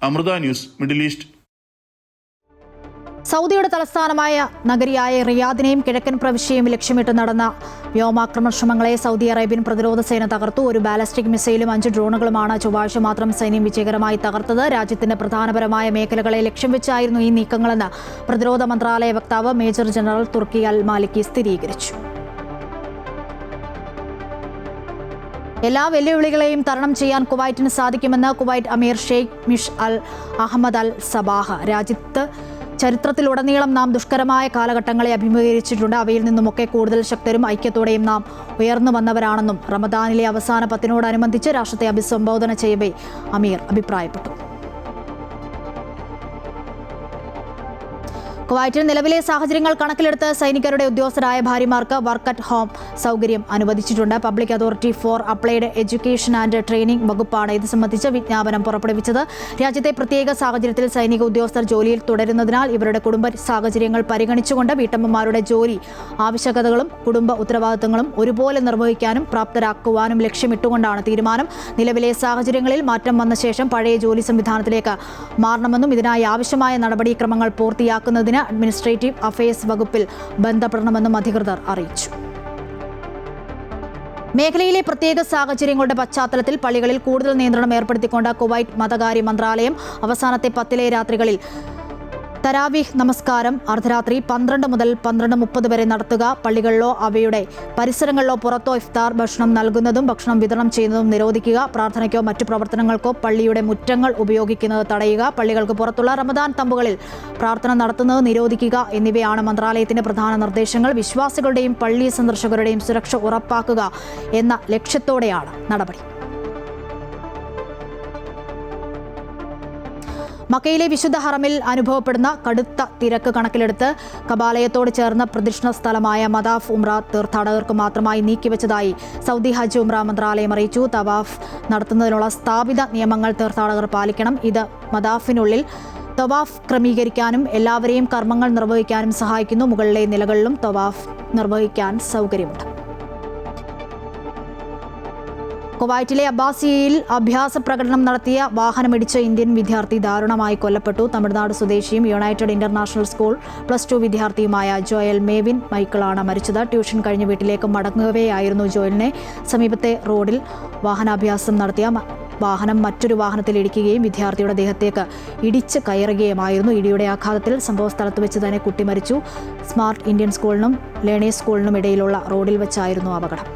Speaker 12: Amrita news, middle east.
Speaker 1: സൗദിയുടെ തലസ്ഥാനമായ നഗരിയായ റിയാദിനെയും കിഴക്കൻ പ്രവിശ്യയും ലക്ഷ്യമിട്ട് നടന്ന വ്യോമാക്രമണ ശ്രമങ്ങളെ സൗദി അറേബ്യൻ പ്രതിരോധ സേന തകർത്തു. ഒരു ബാലിസ്റ്റിക് മിസൈലും 5 ഡ്രോണുകളുമാണ് ചൊവ്വാഴ്ച മാത്രം സൈന്യം വിജയകരമായി തകർത്തത്. രാജ്യത്തിന്റെ പ്രധാനപരമായ മേഖലകളെ ലക്ഷ്യം വെച്ചായിരുന്നു ഈ നീക്കങ്ങളെന്ന് പ്രതിരോധ മന്ത്രാലയ വക്താവ് മേജർ ജനറൽ തുർക്കി അൽ മാലിക്കി സ്ഥിരീകരിച്ചു. എല്ലാ വെല്ലുവിളികളെയും തരണം ചെയ്യാൻ കുവൈറ്റിന് സാധിക്കുമെന്ന് കുവൈറ്റ് അമീർ ഷെയ്ഖ് മിഷ് അൽ അഹമ്മദ് അൽ സബാഹ. രാജ്യത്ത് ചരിത്രത്തിലുടനീളം നാം ദുഷ്കരമായ കാലഘട്ടങ്ങളെ അഭിമുഖീകരിച്ചിട്ടുണ്ട്. അവയിൽ നിന്നുമൊക്കെ കൂടുതൽ ശക്തരും ഐക്യത്തോടെയും നാം ഉയർന്നു വന്നവരാണെന്നും റമദാനിലെ അവസാന 10-നോടനുബന്ധിച്ച് രാഷ്ട്രത്തെ അഭിസംബോധന ചെയ്യവേ അമീർ അഭിപ്രായപ്പെട്ടു. കുവൈറ്റിൽ നിലവിലെ സാഹചര്യങ്ങൾ കണക്കിലെടുത്ത് സൈനികരുടെ ഉദ്യോഗസ്ഥരായ ഭാര്യമാർക്ക് വർക്ക് അറ്റ് ഹോം സൗകര്യം അനുവദിച്ചിട്ടുണ്ട്. Public authority four applied education and training വകുപ്പാണ് ഇത് സംബന്ധിച്ച് വിജ്ഞാപനം പുറപ്പെടുവിച്ചത്. രാജ്യത്തെ പ്രത്യേക സാഹചര്യത്തിൽ സൈനിക ഉദ്യോഗസ്ഥർ ജോലിയിൽ തുടരുന്നതിനാൽ ഇവരുടെ കുടുംബ സാഹചര്യങ്ങൾ പരിഗണിച്ചുകൊണ്ട് വീട്ടമ്മമാരുടെ ജോലി ആവശ്യകതകളും കുടുംബ ഉത്തരവാദിത്തങ്ങളും ഒരുപോലെ നിർവഹിക്കാനും പ്രാപ്തരാക്കുവാനും ലക്ഷ്യമിട്ടുകൊണ്ടാണ് തീരുമാനം. നിലവിലെ സാഹചര്യങ്ങളിൽ മാറ്റം വന്ന ശേഷം പഴയ ജോലി സംവിധാനത്തിലേക്ക് മാറണമെന്നും ഇതിനായി ആവശ്യമായ നടപടിക്രമങ്ങൾ പൂർത്തിയാക്കുന്നതിന് അഡ്മിനിസ്ട്രേറ്റീവ് അഫയേഴ്സ് വകുപ്പിൽ ബന്ധപ്പെടണമെന്നും അധികൃതർ അറിയിച്ചു. മേഖലയിലെ പ്രത്യേക സാഹചര്യങ്ങളുടെ പശ്ചാത്തലത്തിൽ പള്ളികളിൽ കൂടുതൽ നിയന്ത്രണം ഏർപ്പെടുത്തിക്കൊണ്ട് കുവൈറ്റ് മതകാര്യ മന്ത്രാലയം അവസാനത്തെ 10 രാത്രികളിൽ തരാവീഹ് നമസ്കാരം അർദ്ധരാത്രി 12 മുതൽ 12:30 വരെ നടത്തുക. പള്ളികളിലോ അവയുടെ പരിസരങ്ങളിലോ പുറത്തോ ഇഫ്താർ ഭക്ഷണം നൽകുന്നതും ഭക്ഷണം വിതരണം ചെയ്യുന്നതും നിരോധിക്കുക. പ്രാർത്ഥനയ്ക്കോ മറ്റു പ്രവർത്തനങ്ങൾക്കോ പള്ളിയുടെ മുറ്റങ്ങൾ ഉപയോഗിക്കുന്നത് തടയുക. പള്ളികൾക്ക് പുറത്തുള്ള റമദാൻ തമ്പുകളിൽ പ്രാർത്ഥന നടത്തുന്നത് നിരോധിക്കുക എന്നിവയാണ് മന്ത്രാലയത്തിന്റെ പ്രധാന നിർദ്ദേശങ്ങൾ. വിശ്വാസികളുടെയും പള്ളി സന്ദർശകരുടെയും സുരക്ഷ ഉറപ്പാക്കുക എന്ന ലക്ഷ്യത്തോടെയാണ് നടപടി. മക്കയിലെ വിശുദ്ധ ഹറമിൽ അനുഭവപ്പെടുന്ന കടുത്ത തിരക്ക് കണക്കിലെടുത്ത് കബാലയത്തോട് ചേർന്ന പ്രദക്ഷിണ സ്ഥലമായ മദാഫ് ഉംറ തീർത്ഥാടകർക്ക് മാത്രമായി നീക്കിവെച്ചതായി സൗദി ഹജ്ജ് ഉംറ മന്ത്രാലയം അറിയിച്ചു. തവാഫ് നടത്തുന്നതിനുള്ള സ്ഥാപിത നിയമങ്ങൾ തീർത്ഥാടകർ പാലിക്കണം. ഇത് മദാഫിനുള്ളിൽ തവാഫ് ക്രമീകരിക്കാനും എല്ലാവരെയും കർമ്മങ്ങൾ നിർവഹിക്കാനും സഹായിക്കുന്നു. മുകളിലെ നിലകളിലും തവാഫ് നിർവഹിക്കാൻ സൗകര്യമുണ്ട്. കുവൈറ്റിലെ അബ്ബാസിയയിൽ അഭ്യാസ പ്രകടനം നടത്തിയ വാഹനമിടിച്ച ഇന്ത്യൻ വിദ്യാർത്ഥി ദാരുണമായി കൊല്ലപ്പെട്ടു. തമിഴ്നാട് സ്വദേശിയും യുണൈറ്റഡ് ഇന്റർനാഷണൽ സ്കൂൾ +2 വിദ്യാർത്ഥിയുമായ ജോയൽ മേവിൻ മൈക്കിളാണ് മരിച്ചത്. ട്യൂഷൻ കഴിഞ്ഞ് വീട്ടിലേക്ക് മടങ്ങുകയായിരുന്നു ജോയലിനെ സമീപത്തെ റോഡിൽ വാഹനാഭ്യാസം നടത്തിയ വാഹനം മറ്റൊരു വാഹനത്തിൽ ഇടിക്കുകയും വിദ്യാർത്ഥിയുടെ ദേഹത്തേക്ക് ഇടിച്ച് കയറുകയുമായിരുന്നു. ഇടിയുടെ ആഘാതത്തിൽ സംഭവസ്ഥലത്ത് വെച്ച് തന്നെ കുട്ടി മരിച്ചു. സ്മാർട്ട് ഇന്ത്യൻ സ്കൂളിനും ലേണേഴ്സ് സ്കൂളിനും ഇടയിലുള്ള റോഡിൽ വെച്ചായിരുന്നു അപകടം.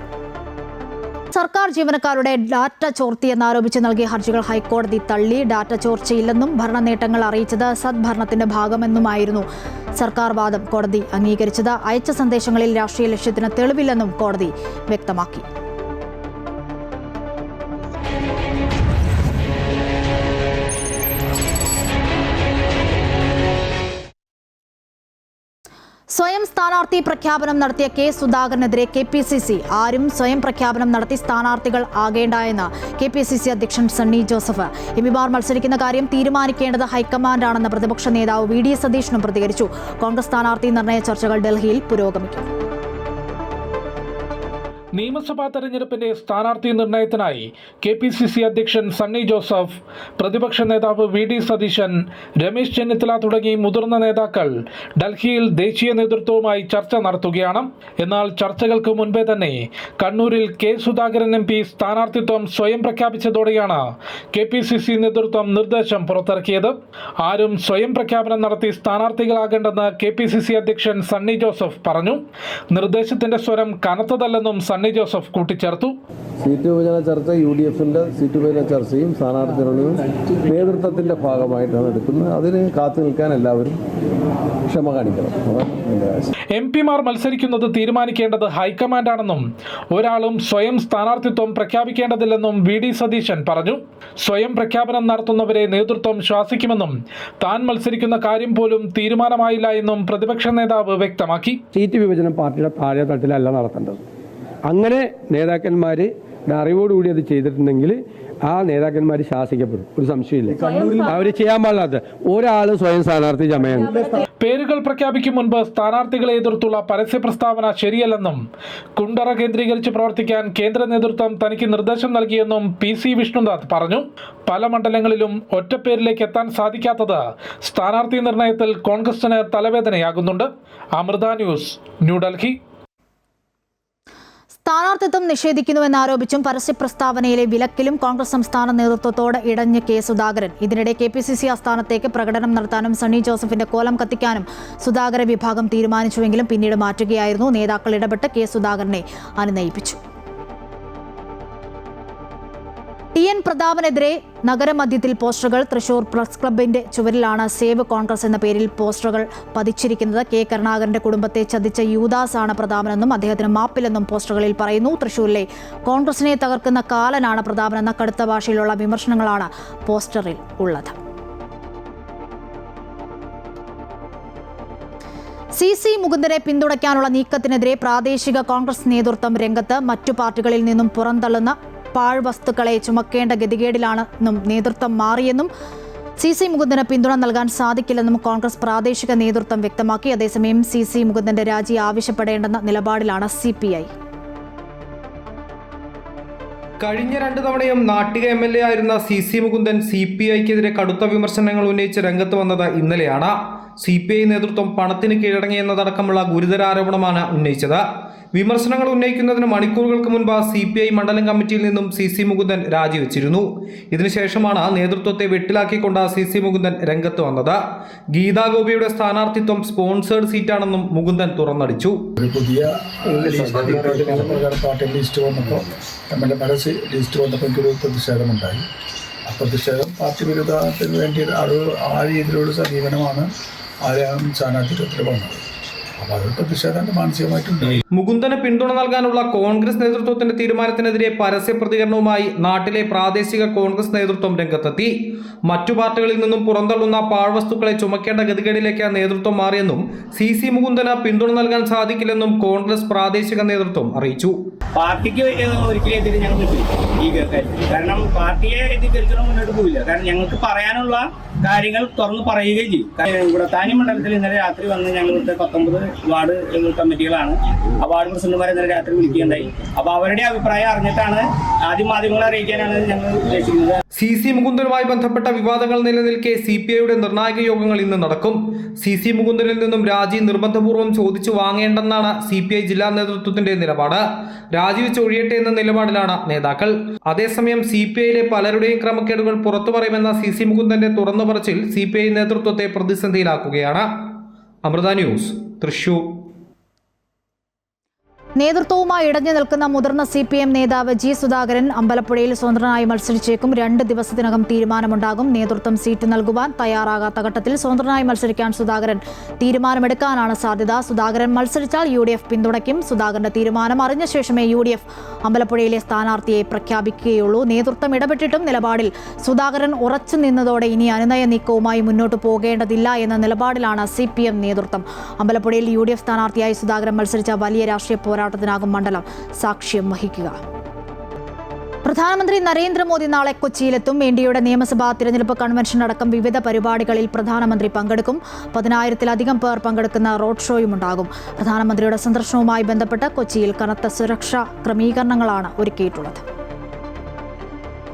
Speaker 1: സർക്കാർ ജീവനക്കാരുടെ ഡാറ്റ ചോർത്തിയെന്നാരോപിച്ച് നൽകിയ ഹർജികൾ ഹൈക്കോടതി തള്ളി. ഡാറ്റ ചോർച്ചയില്ലെന്നും ഭരണ നേട്ടങ്ങൾ അറിയിച്ചത് സദ്ഭരണത്തിന്റെ ഭാഗമെന്നുമായിരുന്നു സർക്കാർ വാദം കോടതി അംഗീകരിച്ചത്. അയച്ച സന്ദേശങ്ങളിൽ രാഷ്ട്രീയ ലക്ഷ്യത്തിന് തെളിവില്ലെന്നും കോടതി വ്യക്തമാക്കി. സ്വയം സ്ഥാനാർത്ഥി പ്രഖ്യാപനം നടത്തിയ കെ സുധാകരനെതിരെ KPCC ആരും സ്വയം പ്രഖ്യാപനം നടത്തി സ്ഥാനാർത്ഥികൾ ആകേണ്ട എന്ന് KPCC അധ്യക്ഷൻ സണ്ണി ജോസഫ്. എംപിമാർ മത്സരിക്കുന്ന കാര്യം തീരുമാനിക്കേണ്ടത് ഹൈക്കമാൻഡാണെന്ന് പ്രതിപക്ഷ നേതാവ് VD സതീശനും പ്രതികരിച്ചു. കോൺഗ്രസ് സ്ഥാനാർത്ഥി നിർണയ ചർച്ചകൾ ഡൽഹിയിൽ പുരോഗമിക്കും.
Speaker 11: നിയമസഭാ തെരഞ്ഞെടുപ്പിന്റെ സ്ഥാനാർത്ഥി നിർണയത്തിനായി KPCC അധ്യക്ഷൻ സണ്ണി ജോസഫ്, പ്രതിപക്ഷ നേതാവ് VD സതീശൻ, രമേശ് ചെന്നിത്തല തുടങ്ങി മുതിർന്ന നേതാക്കൾ ഡൽഹിയിൽ ദേശീയ നേതൃത്വവുമായി ചർച്ച നടത്തുകയാണ്. എന്നാൽ ചർച്ചകൾക്ക് മുൻപേ തന്നെ കണ്ണൂരിൽ കെ സുധാകരൻ MP സ്ഥാനാർത്ഥിത്വം സ്വയം പ്രഖ്യാപിച്ചതോടെയാണ് KPCC നേതൃത്വം നിർദ്ദേശം പുറത്തിറക്കിയത്. ആരും സ്വയം പ്രഖ്യാപനം നടത്തി സ്ഥാനാർത്ഥികളാകേണ്ടെന്ന് KPCC അധ്യക്ഷൻ സണ്ണി ജോസഫ് പറഞ്ഞു. നിർദ്ദേശത്തിന്റെ സ്വരം കനത്തതല്ലെന്നും സണ്ണി ജോസഫ് കൂട്ടിച്ചേർത്തു.
Speaker 5: സീറ്റ് വിഭജന ചർച്ച UDFന്റെ സീറ്റ് വിഭജന ചർച്ചയും സ്ഥാനാർത്ഥി നിർണയവും നേതൃത്വത്തിന്റെ ഭാഗമായിട്ടാണ് എടുക്കുന്നത്. അതിന് കാത്തു നിൽക്കാൻ എല്ലാവരും ക്ഷമ കാണിക്കണം.
Speaker 11: MPമാർ മത്സരിക്കുന്നത് തീരുമാനിക്കേണ്ടത് ഹൈക്കമാൻഡാണെന്നും ഒരാളും സ്വയം സ്ഥാനാർത്ഥിത്വം പ്രഖ്യാപിക്കേണ്ടതില്ലെന്നും VD സതീശൻ പറഞ്ഞു. സ്വയം പ്രഖ്യാപനം നടത്തുന്നവരെ നേതൃത്വം ശ്വാസിക്കുമെന്നും താൻ മത്സരിക്കുന്ന കാര്യം പോലും തീരുമാനമായില്ല എന്നും പ്രതിപക്ഷ നേതാവ് വ്യക്തമാക്കി.
Speaker 4: സീറ്റ് വിഭജനം പാർട്ടിയുടെ താഴെ തട്ടിലല്ല നടത്തേണ്ടത്. അങ്ങനെ നേതാക്കന്മാർ അറിവോടുകൂടി അത് ചെയ്തിട്ടുണ്ടെങ്കിൽ ആ നേതാക്കന്മാർ ശാസിക്കപ്പെടും, ഒരു സംശയമില്ല. അവർ ചെയ്യാൻ പാടില്ലാത്ത ഒരാൾ സ്വയം സ്ഥാനാർത്ഥി ചമയാണ്.
Speaker 11: പേരുകൾ പ്രഖ്യാപിക്കും മുൻപ് സ്ഥാനാർത്ഥികളെ എതിർത്തുള്ള പരസ്യ പ്രസ്താവന ശരിയല്ലെന്നും കുണ്ടറ കേന്ദ്രീകരിച്ച് പ്രവർത്തിക്കാൻ കേന്ദ്ര നേതൃത്വം തനിക്ക് നിർദ്ദേശം നൽകിയെന്നും PC വിഷ്ണുനാഥ് പറഞ്ഞു. പല മണ്ഡലങ്ങളിലും ഒറ്റപ്പേരിലേക്ക് എത്താൻ സാധിക്കാത്തത് സ്ഥാനാർത്ഥി നിർണയത്തിൽ കോൺഗ്രസിന് തലവേദനയാകുന്നുണ്ട്. അമൃത ന്യൂസ്, ന്യൂഡൽഹി.
Speaker 1: സ്ഥാനാർത്ഥിത്വം നിഷേധിക്കുന്നുവെന്നാരോപിച്ചും പരസ്യ പ്രസ്താവനയിലെ വിലക്കിലും കോൺഗ്രസ് സംസ്ഥാന നേതൃത്വത്തോട് ഇടഞ്ഞ് കെ സുധാകരൻ. ഇതിനിടെ KPCC ആസ്ഥാനത്തേക്ക് പ്രകടനം നടത്താനും സണ്ണി ജോസഫിന്റെ കോലം കത്തിക്കാനും സുധാകര വിഭാഗം തീരുമാനിച്ചുവെങ്കിലും പിന്നീട് മാറ്റുകയായിരുന്നു. നേതാക്കൾ ഇടപെട്ട് കെ സുധാകരനെ അനുനയിപ്പിച്ചു. TN പ്രതാപനെതിരെ നഗരമധ്യത്തിൽ പോസ്റ്ററുകൾ. തൃശൂർ പ്രസ് ക്ലബിന്റെ ചുവരിലാണ് സേവ് കോൺഗ്രസ് എന്ന പേരിൽ പോസ്റ്ററുകൾ പതിച്ചിരിക്കുന്നത്. കെ കരുണാകരന്റെ കുടുംബത്തെ ചതിച്ച യൂദാസ് ആണ് പ്രതാപനെന്നും അദ്ദേഹത്തിന് മാപ്പില്ലെന്നും പോസ്റ്ററുകളിൽ പറയുന്നു. തൃശൂരിലെ കോൺഗ്രസിനെ തകർക്കുന്ന കാലനാണ് പ്രതാപനെന്ന കടുത്ത ഭാഷയിലുള്ള വിമർശനങ്ങളാണ് പോസ്റ്ററിൽ ഉള്ളത്. CC മുകുന്ദനെ പിന്തുണയ്ക്കാനുള്ള നീക്കത്തിനെതിരെ പ്രാദേശിക കോൺഗ്രസ് നേതൃത്വം രംഗത്ത്. മറ്റു പാർട്ടികളിൽ നിന്നും പുറന്തള്ളുന്ന പാഴ്വസ്തുക്കളെ ചുമക്കേണ്ട ഗതികേടിലാണെന്നും നേതൃത്വം മാറിയെന്നും CC മുകുന്ദന് പിന്തുണ നൽകാൻ സാധിക്കില്ലെന്നും കോൺഗ്രസ് പ്രാദേശിക നേതൃത്വം വ്യക്തമാക്കി. അതേസമയം CC മുകുന്ദന്റെ രാജി ആവശ്യപ്പെടേണ്ടെന്ന നിലപാടിലാണ് CPI.
Speaker 7: കഴിഞ്ഞ 2 തവണയും നാട്ടിക MLA ആയിരുന്ന CC മുകുന്ദൻ CPIക്കെതിരെ കടുത്ത വിമർശനങ്ങൾ ഉന്നയിച്ച് രംഗത്ത് വന്നത് ഇന്നലെയാണ്. CPI നേതൃത്വം പണത്തിന് കീഴടങ്ങിയെന്നതടക്കമുള്ള ഗുരുതര ആരോപണമാണ് ഉന്നയിച്ചത്. വിമർശനങ്ങൾ ഉന്നയിക്കുന്നതിന് മണിക്കൂറുകൾക്ക് മുൻപ് CPI മണ്ഡലം കമ്മിറ്റിയിൽ നിന്നും CC മുകുന്ദൻ രാജിവെച്ചിരുന്നു. ഇതിനുശേഷമാണ് നേതൃത്വത്തെ വെട്ടിലാക്കിക്കൊണ്ട് CC മുകുന്ദൻ രംഗത്ത് വന്നത്. ഗീതാ ഗോപിയുടെ സ്ഥാനാർത്ഥിത്വം സ്പോൺസേഡ് സീറ്റാണെന്നും മുകുന്ദൻ തുറന്നടിച്ചു.
Speaker 13: പുതിയ പാർട്ടി ലിസ്റ്റ് വന്നപ്പോൾ ലിസ്റ്റ് വന്നപ്പോൾ എനിക്കൊരു പ്രതിഷേധമുണ്ടായി. ആ പ്രതിഷേധം പാർട്ടി വിരുദ്ധത്തിന് വേണ്ടി ആ രീതിയിലുള്ള സമീപനമാണ് ആരെയും സ്ഥാനാർത്ഥിത്വത്തിൽ വന്നത്. അപ്പോൾ അത് പ്രതിഷേധം മാനസികമായിട്ടുണ്ടായി.
Speaker 7: മുകുന്ദന് പിന്തുണ നൽകാനുള്ള കോൺഗ്രസ് നേതൃത്വത്തിന്റെ തീരുമാനത്തിനെതിരെ പരസ്യ പ്രതികരണവുമായി നാട്ടിലെ പ്രാദേശിക കോൺഗ്രസ് നേതൃത്വം രംഗത്തെത്തി. മറ്റു പാർട്ടികളിൽ നിന്നും പുറന്തള്ളുന്ന പാഴ്വസ്തുക്കളെ ചുമക്കേണ്ട ഗതികേടിലേക്ക് നേതൃത്വം മാറിയെന്നും CC മുകുന്ദന് പിന്തുണ നൽകാൻ സാധിക്കില്ലെന്നും കോൺഗ്രസ് പ്രാദേശിക നേതൃത്വം അറിയിച്ചു.
Speaker 14: പാർട്ടിക്ക് ഒരിക്കലും എതിരെ ഞങ്ങൾ നിൽക്കില്ല. കാരണം പാർട്ടിയെ എതിർക്കണം മുന്നോട്ട് പോയില്ല. കാരണം ഞങ്ങൾക്ക് പറയാനുള്ള കാര്യങ്ങൾ തുറന്നു പറയുകയും ചെയ്യും. ഇവിടെ താനി മണ്ഡലത്തിൽ ഇന്നലെ രാത്രി വന്ന് ഞങ്ങളുടെ 19 വാർഡ് കമ്മിറ്റികളാണ്. ആ വാർഡ് പ്രസിഡന്റുമാരെ ഇന്നലെ രാത്രി വിളിക്കുകയുണ്ടായി. അപ്പോൾ അവരുടെ അഭിപ്രായം അറിഞ്ഞിട്ടാണ് ആദ്യം മാധ്യമങ്ങളെ അറിയിക്കാനാണ് ഞങ്ങൾ ഉദ്ദേശിക്കുന്നത്.
Speaker 7: CC മുകുന്ദനുമായി ബന്ധപ്പെട്ട വിവാദങ്ങൾ നിലനിൽക്കെ CPIയുടെ നിർണായക യോഗങ്ങൾ ഇന്ന് നടക്കും. CC മുകുന്ദനിൽ നിന്നും രാജി നിർബന്ധപൂർവ്വം ചോദിച്ചു വാങ്ങേണ്ടെന്നാണ് CPI ജില്ലാ നേതൃത്വത്തിന്റെ നിലപാട്. രാജിവെച്ച് ഒഴിയട്ടെ എന്ന നിലപാടിലാണ് നേതാക്കൾ. അതേസമയം CPIയിലെ പലരുടെയും ക്രമക്കേടുകൾ പുറത്തു പറയുമെന്ന CC മുകുന്ദന്റെ തുറന്നു പറച്ചിൽ CPI നേതൃത്വത്തെ പ്രതിസന്ധിയിലാക്കുകയാണ്. അമൃത ന്യൂസ്, തൃശൂർ.
Speaker 1: നേതൃത്വവുമായി ഇടഞ്ഞു നിൽക്കുന്ന മുതിർന്ന CPM നേതാവ് G സുധാകരൻ അമ്പലപ്പുഴയിൽ സ്വതന്ത്രനായി മത്സരിച്ചേക്കും. 2 ദിവസത്തിനകം തീരുമാനമുണ്ടാകും. നേതൃത്വം സീറ്റ് നൽകുവാൻ തയ്യാറാകാത്ത ഘട്ടത്തിൽ സ്വതന്ത്രനായി മത്സരിക്കാൻ സുധാകരൻ തീരുമാനമെടുക്കാനാണ് സാധ്യത. സുധാകരൻ മത്സരിച്ചാൽ UDF പിന്തുണയ്ക്കും. സുധാകരന്റെ തീരുമാനം അറിഞ്ഞ ശേഷമേ UDF അമ്പലപ്പുഴയിലെ സ്ഥാനാർത്ഥിയെ പ്രഖ്യാപിക്കുകയുള്ളൂ. നേതൃത്വം ഇടപെട്ടിട്ടും നിലപാടിൽ സുധാകരൻ ഉറച്ചു നിന്നതോടെ ഇനി അനുനയ നീക്കവുമായി മുന്നോട്ട് പോകേണ്ടതില്ല എന്ന നിലപാടിലാണ് CPM നേതൃത്വം. അമ്പലപ്പുഴയിൽ UDF സ്ഥാനാർത്ഥിയായി സുധാകരൻ മത്സരിച്ച വലിയ രാഷ്ട്രീയ പോരാട്ടത്തിനാകും മണ്ഡലം സാക്ഷ്യം വഹിക്കുക. പ്രധാനമന്ത്രി നരേന്ദ്രമോദി നാളെ കൊച്ചിയിലെത്തും. NDAയുടെ നിയമസഭാ തിരഞ്ഞെടുപ്പ് കൺവെൻഷൻ അടക്കം വിവിധ പരിപാടികളിൽ പ്രധാനമന്ത്രി പങ്കെടുക്കും. 10,000-ലധികം പേർ പങ്കെടുക്കുന്ന റോഡ് ഷോയുമുണ്ടാകും. പ്രധാനമന്ത്രിയുടെ സന്ദർശനവുമായി ബന്ധപ്പെട്ട് കൊച്ചിയിൽ കനത്ത സുരക്ഷാ ക്രമീകരണങ്ങളാണ് ഒരുക്കിയിട്ടുള്ളത്.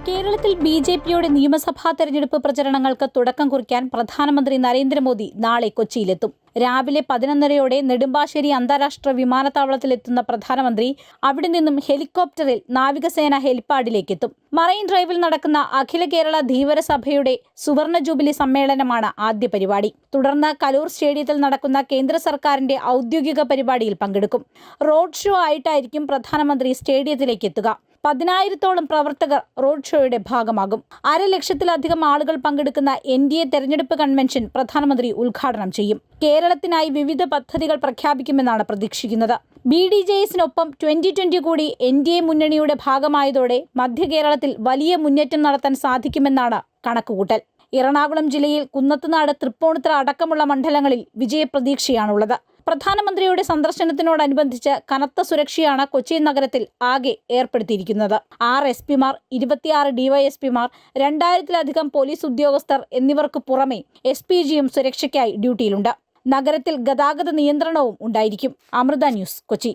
Speaker 15: കേരളത്തിൽ BJPയുടെ നിയമസഭാ തെരഞ്ഞെടുപ്പ് പ്രചരണങ്ങൾക്ക് തുടക്കം കുറിക്കാൻ പ്രധാനമന്ത്രി നരേന്ദ്രമോദി നാളെ കൊച്ചിയിലെത്തും. രാവിലെ 11:30 നെടുമ്പാശ്ശേരി അന്താരാഷ്ട്ര വിമാനത്താവളത്തിലെത്തുന്ന പ്രധാനമന്ത്രി അവിടെ നിന്നും ഹെലികോപ്റ്ററിൽ നാവികസേന ഹെലിപ്പാഡിലേക്കെത്തും. മറൈൻ ഡ്രൈവിൽ നടക്കുന്ന അഖില കേരള ധീവര സഭയുടെ സുവർണ ജൂബിലി സമ്മേളനമാണ് ആദ്യ പരിപാടി. തുടർന്ന് കലൂർ സ്റ്റേഡിയത്തിൽ നടക്കുന്ന കേന്ദ്ര സർക്കാരിന്റെ ഔദ്യോഗിക പരിപാടിയിൽ പങ്കെടുക്കും. റോഡ് ഷോ ആയിട്ടായിരിക്കും പ്രധാനമന്ത്രി സ്റ്റേഡിയത്തിലേക്ക് എത്തുക. 10,000-ഓളം പ്രവർത്തകർ റോഡ് ഷോയുടെ ഭാഗമാകും. 1,00,000-ലധികം ആളുകൾ പങ്കെടുക്കുന്ന NDA തെരഞ്ഞെടുപ്പ് കൺവെൻഷൻ പ്രധാനമന്ത്രി ഉദ്ഘാടനം ചെയ്യും. കേരളത്തിനായി വിവിധ പദ്ധതികൾ പ്രഖ്യാപിക്കുമെന്നാണ് പ്രതീക്ഷിക്കുന്നത്. BDJSനൊപ്പം 2020 കൂടി NDA മുന്നണിയുടെ ഭാഗമായതോടെ മധ്യ കേരളത്തിൽ വലിയ മുന്നേറ്റം നടത്താൻ സാധിക്കുമെന്നാണ് കണക്കുകൂട്ടൽ. എറണാകുളം ജില്ലയിൽ കുന്നത്തുനാട്, തൃപ്പൂണിത്തുറ അടക്കമുള്ള മണ്ഡലങ്ങളിൽ വിജയപ്രതീക്ഷയാണുള്ളത്. പ്രധാനമന്ത്രിയുടെ സന്ദർശനത്തിനോടനുബന്ധിച്ച് കനത്ത സുരക്ഷയാണ് കൊച്ചി നഗരത്തിൽ ആകെ ഏർപ്പെടുത്തിയിരിക്കുന്നത്. 6 SP-മാർ, 26 DYSP-മാർ, 2,000-ലധികം പോലീസ് ഉദ്യോഗസ്ഥർ എന്നിവർക്ക് പുറമെ SPGയും സുരക്ഷയ്ക്കായി ഡ്യൂട്ടിയിലുണ്ട്. നഗരത്തിൽ ഗതാഗത നിയന്ത്രണവും ഉണ്ടായിരിക്കും. അമൃത ന്യൂസ്, കൊച്ചി.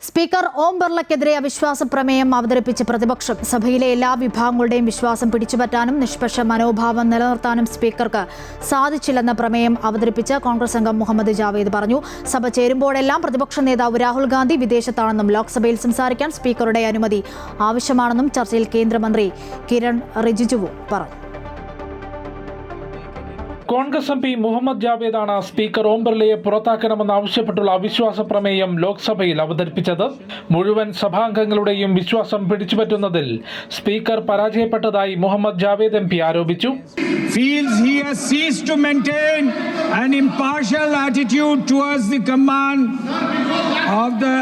Speaker 1: സ്പീക്കർ ഓം ബിർളയ്ക്കെതിരെ അവിശ്വാസ പ്രമേയം അവതരിപ്പിച്ച് പ്രതിപക്ഷം. സഭയിലെ എല്ലാ വിഭാഗങ്ങളുടെയും വിശ്വാസം പിടിച്ചുപറ്റാനും നിഷ്പക്ഷ മനോഭാവം നിലനിർത്താനും സ്പീക്കർക്ക് സാധിച്ചില്ലെന്ന് പ്രമേയം അവതരിപ്പിച്ച് കോൺഗ്രസ് അംഗം മുഹമ്മദ് ജാവേദ് പറഞ്ഞു. സഭ ചേരുമ്പോഴെല്ലാം പ്രതിപക്ഷ നേതാവ് രാഹുൽ ഗാന്ധി വിദേശത്താണെന്നും ലോക്സഭയിൽ സംസാരിക്കാൻ സ്പീക്കറുടെ അനുമതി ആവശ്യമാണെന്നും ചർച്ചയിൽ കേന്ദ്രമന്ത്രി കിരൺ റിജിജുവും പറഞ്ഞു.
Speaker 11: കോൺഗ്രസ് MP മുഹമ്മദ് ജാവേദാണ് സ്പീക്കർ ഓം ബിർളയെ പുറത്താക്കണമെന്ന് ആവശ്യപ്പെട്ടുള്ള അവിശ്വാസ പ്രമേയം ലോക്സഭയിൽ അവതരിപ്പിച്ചത്. മുഴുവൻ സഭാംഗങ്ങളുടെയും വിശ്വാസം പിടിച്ചുപറ്റുന്നതിൽ സ്പീക്കർ പരാജയപ്പെട്ടതായി മുഹമ്മദ് ജാവേദ് MP ആരോപിച്ചു.
Speaker 16: Feels he has ceased to maintain an impartial attitude towards the command of the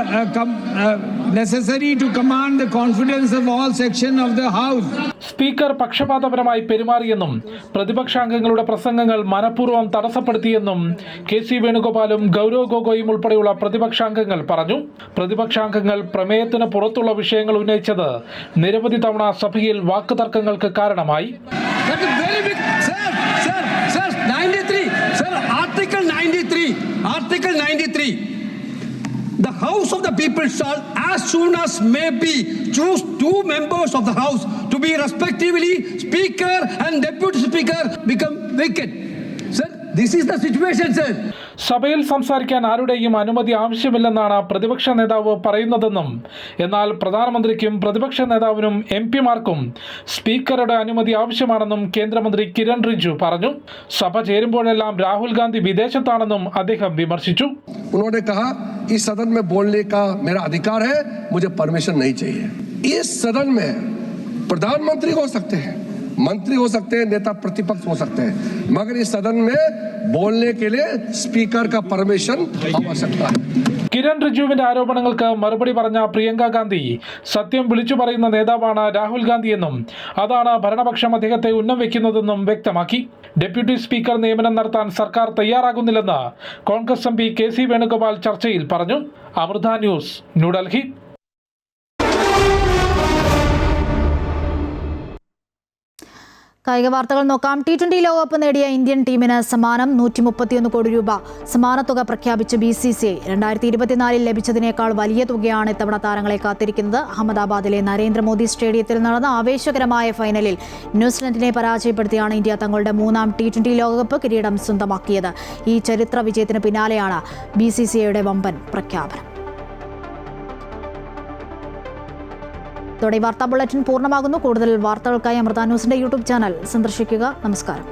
Speaker 16: necessary to command the confidence of all sections of the House.
Speaker 11: Speaker പക്ഷപാതപരമായി പെരുമാറിയെന്നും പ്രതിപക്ഷാംഗങ്ങളുടെ പ്രസംഗങ്ങൾ മനഃപൂർവ്വം തടസ്സപ്പെടുത്തിയെന്നും കെ.സി. വേണുഗോപാലും ഗൗരവ് ഗൊഗോയും ഉൾപ്പെടെയുള്ള പ്രതിപക്ഷാംഗങ്ങൾ പറഞ്ഞു. പ്രതിപക്ഷാംഗങ്ങൾ പ്രമേയത്തിന് പുറത്തുള്ള വിഷയങ്ങൾ ഉന്നയിച്ചത് നിരവധി തവണ സഭയിൽ വാക്കുതർക്കങ്ങൾക്ക് കാരണമായി.
Speaker 4: Article 93. The House of the People shall, as soon as may be, choose 2 members of the House to be respectively Speaker and Deputy Speaker become vacant. Sir, this is the situation, sir.
Speaker 11: സഭയിൽ സംസാരിക്കാൻ ആരുടെയും അനുമതി ആവശ്യമില്ലെന്നാണ് പ്രതിപക്ഷ നേതാവ് പറയുന്നതെന്നും എന്നാൽ പ്രധാനമന്ത്രിക്കും പ്രതിപക്ഷ നേതാവിനും എംപിമാർക്കും സ്പീക്കറുടെ അനുമതി ആവശ്യമാണെന്നും കേന്ദ്രമന്ത്രി കിരൺ റിജിജു പറഞ്ഞു. സഭ ചേരുമ്പോഴെല്ലാം രാഹുൽ ഗാന്ധി വിദേശത്താണെന്നും അദ്ദേഹം വിമർശിച്ചു.
Speaker 4: उन्होंने कहा इस सदन में बोलने का मेरा अधिकार है, मुझे परमिशन नहीं चाहिए. इस सदन में प्रधानमंत्री हो सकते हैं, मंत्री हो सकते हैं, नेता प्रतिपक्ष हो सकते हैं, मगर इस सदन में बोलने के लिए स्पीकर का परमिशन आवश्यकता है.
Speaker 11: കിരൺ റിജിജുവിന്റെ ആരോപണങ്ങൾക്ക് മറുപടി പറഞ്ഞ പ്രിയങ്ക ഗാന്ധി സത്യം വിളിച്ചു പറയുന്ന നേതാവാണ് രാഹുൽ ഗാന്ധിയെന്നും അതാണ് ഭരണപക്ഷം അദ്ദേഹത്തെ ഉന്നം വെക്കുന്നതെന്നും വ്യക്തമാക്കി. ഡെപ്യൂട്ടി സ്പീക്കർ നിയമനം നടത്താൻ സർക്കാർ തയ്യാറാകുന്നില്ലെന്ന് Congress M P K C. Venugopal ചർച്ചയിൽ പറഞ്ഞു. അമൃത ന്യൂസ്, ന്യൂഡൽഹി.
Speaker 1: കായിക വാർത്തകൾ നോക്കാം. T20 ലോകകപ്പ് നേടിയ ഇന്ത്യൻ ടീമിന് സമ്മാനം 131 കോടി രൂപ സമ്മാനത്തുക പ്രഖ്യാപിച്ച് BCCI. 2024 ലഭിച്ചതിനേക്കാൾ വലിയ തുകയാണ് ഇത്തവണ താരങ്ങളെ കാത്തിരിക്കുന്നത്. അഹമ്മദാബാദിലെ നരേന്ദ്രമോദി സ്റ്റേഡിയത്തിൽ നടന്ന ആവേശകരമായ ഫൈനലിൽ ന്യൂസിലൻഡിനെ പരാജയപ്പെടുത്തിയാണ് ഇന്ത്യ തങ്ങളുടെ 3ാം T20 ലോകകപ്പ് കിരീടം സ്വന്തമാക്കിയത്. ഈ ചരിത്ര വിജയത്തിന് പിന്നാലെയാണ് BCCIയുടെ വമ്പൻ പ്രഖ്യാപനം. ഇതോടെ വാർത്താ ബുള്ളറ്റിൻ പൂർണ്ണമാകുന്നു. കൂടുതൽ വാർത്തകൾക്കായി അമൃത ന്യൂസിന്റെ യൂട്യൂബ് ചാനൽ സന്ദർശിക്കുക. നമസ്കാരം.